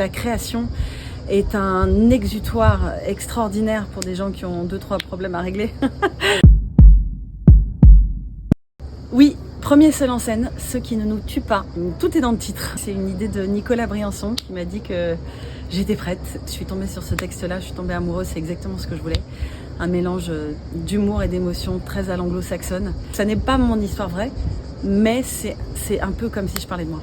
La création est un exutoire extraordinaire pour des gens qui ont 2-3 problèmes à régler. Oui, premier seul en scène, ceux qui ne nous tuent pas. Tout est dans le titre. C'est une idée de Nicolas Briançon qui m'a dit que j'étais prête. Je suis tombée sur ce texte-là, je suis tombée amoureuse, c'est exactement ce que je voulais. Un mélange d'humour et d'émotion très à l'anglo-saxonne. Ça n'est pas mon histoire vraie, mais c'est un peu comme si je parlais de moi.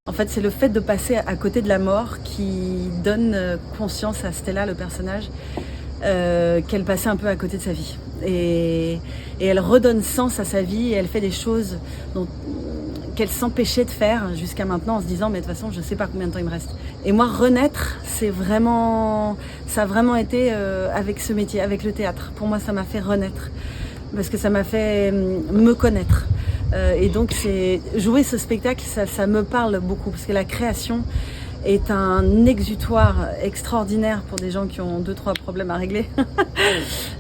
En fait, c'est le fait de passer à côté de la mort qui donne conscience à Stella, le personnage, qu'elle passait un peu à côté de sa vie. Et elle redonne sens à sa vie et elle fait des choses qu'elle s'empêchait de faire jusqu'à maintenant en se disant mais de toute façon je sais pas combien de temps il me reste. Et moi renaître, ça a vraiment été avec ce métier, avec le théâtre. Pour moi ça m'a fait renaître parce que ça m'a fait me connaître. Et donc jouer ce spectacle, ça me parle beaucoup parce que la création est un exutoire extraordinaire pour des gens qui ont 2-3 problèmes à régler.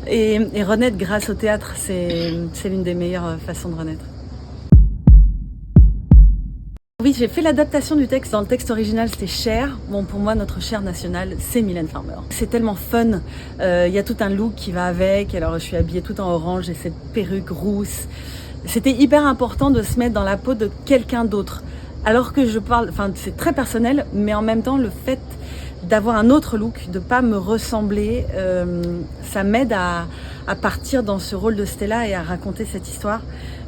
et renaître grâce au théâtre, c'est l'une des meilleures façons de renaître. Oui, j'ai fait l'adaptation du texte. Dans le texte original, c'était Cher. Bon, pour moi, notre Cher nationale, c'est Mylène Farmer. C'est tellement fun. Y a tout un look qui va avec. Alors, je suis habillée tout en orange, j'ai cette perruque rousse. C'était hyper important de se mettre dans la peau de quelqu'un d'autre. Alors que je parle, enfin c'est très personnel, mais en même temps le fait d'avoir un autre look, de pas me ressembler, ça m'aide à partir dans ce rôle de Stella et à raconter cette histoire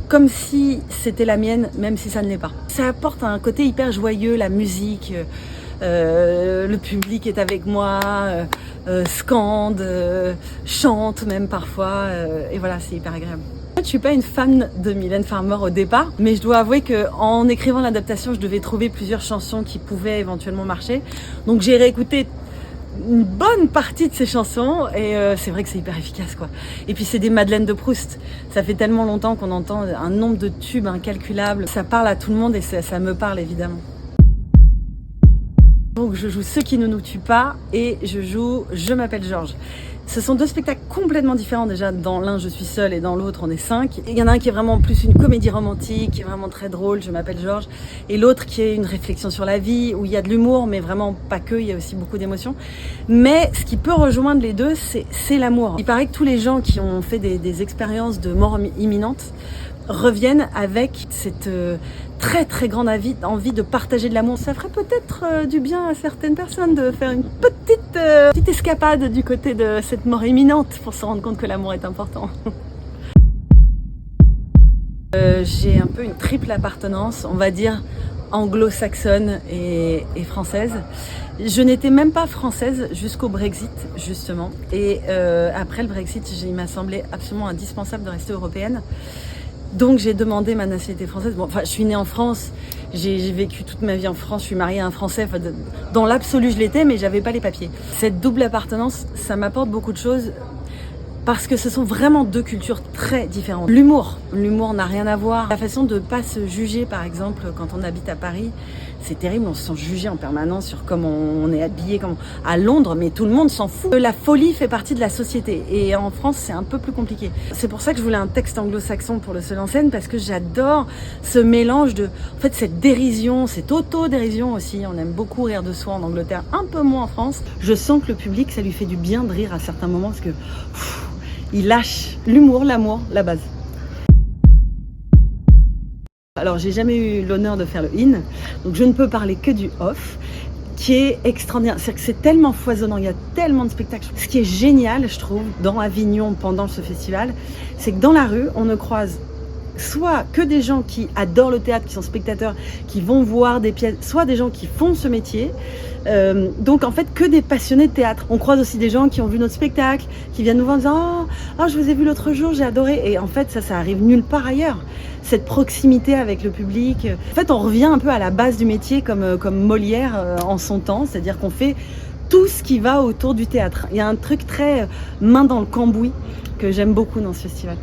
comme si c'était la mienne, même si ça ne l'est pas. Ça apporte un côté hyper joyeux, la musique, le public est avec moi, scande, chante même parfois, et voilà, c'est hyper agréable. Je suis pas une fan de Mylène Farmer au départ, mais je dois avouer qu'en écrivant l'adaptation, je devais trouver plusieurs chansons qui pouvaient éventuellement marcher. Donc j'ai réécouté une bonne partie de ces chansons et c'est vrai que c'est hyper efficace quoi. Et puis c'est des Madeleines de Proust. Ça fait tellement longtemps qu'on entend un nombre de tubes incalculable. Ça parle à tout le monde et ça me parle évidemment. Donc je joue Ceux qui ne nous tuent pas et je joue Je m'appelle Georges. Ce sont deux spectacles complètement différents déjà. Dans l'un, je suis seule et dans l'autre, on est 5. Il y en a un qui est vraiment plus une comédie romantique, qui est vraiment très drôle, Je m'appelle Georges. Et l'autre qui est une réflexion sur la vie, où il y a de l'humour, mais vraiment pas que, il y a aussi beaucoup d'émotions. Mais ce qui peut rejoindre les deux, c'est l'amour. Il paraît que tous les gens qui ont fait des expériences de mort imminente reviennent avec cette très très grande envie de partager de l'amour. Ça ferait peut-être du bien à certaines personnes de faire une petite escapade du côté de cette mort imminente pour se rendre compte que l'amour est important. J'ai un peu une triple appartenance, on va dire anglo-saxonne et française. Je n'étais même pas française jusqu'au Brexit, justement. Et après le Brexit, il m'a semblé absolument indispensable de rester européenne. Donc j'ai demandé ma nationalité française. Bon, enfin, je suis née en France, j'ai vécu toute ma vie en France, je suis mariée à un Français. Enfin, dans l'absolu, je l'étais, mais j'avais pas les papiers. Cette double appartenance, ça m'apporte beaucoup de choses parce que ce sont vraiment deux cultures très différentes. L'humour n'a rien à voir. La façon de pas se juger, par exemple, quand on habite à Paris, c'est terrible, on se sent jugé en permanence sur comment on est habillé, à Londres, mais tout le monde s'en fout. La folie fait partie de la société et en France, c'est un peu plus compliqué. C'est pour ça que je voulais un texte anglo-saxon pour le seul en scène parce que j'adore ce mélange en fait, cette dérision, cette auto-dérision aussi. On aime beaucoup rire de soi en Angleterre, un peu moins en France. Je sens que le public, ça lui fait du bien de rire à certains moments parce que il lâche l'humour, l'amour, la base. Alors j'ai jamais eu l'honneur de faire le in, donc je ne peux parler que du off, qui est extraordinaire. C'est-à-dire que c'est tellement foisonnant, il y a tellement de spectacles. Ce qui est génial, je trouve, dans Avignon pendant ce festival, c'est que dans la rue, on ne croise soit que des gens qui adorent le théâtre, qui sont spectateurs, qui vont voir des pièces, soit des gens qui font ce métier. Donc en fait que des passionnés de théâtre. On croise aussi des gens qui ont vu notre spectacle, qui viennent nous voir en disant oh, je vous ai vu l'autre jour, j'ai adoré. Et en fait ça arrive nulle part ailleurs. Cette proximité avec le public. En fait on revient un peu à la base du métier comme Molière en son temps, c'est-à-dire qu'on fait tout ce qui va autour du théâtre. Il y a un truc très main dans le cambouis que j'aime beaucoup dans ce festival.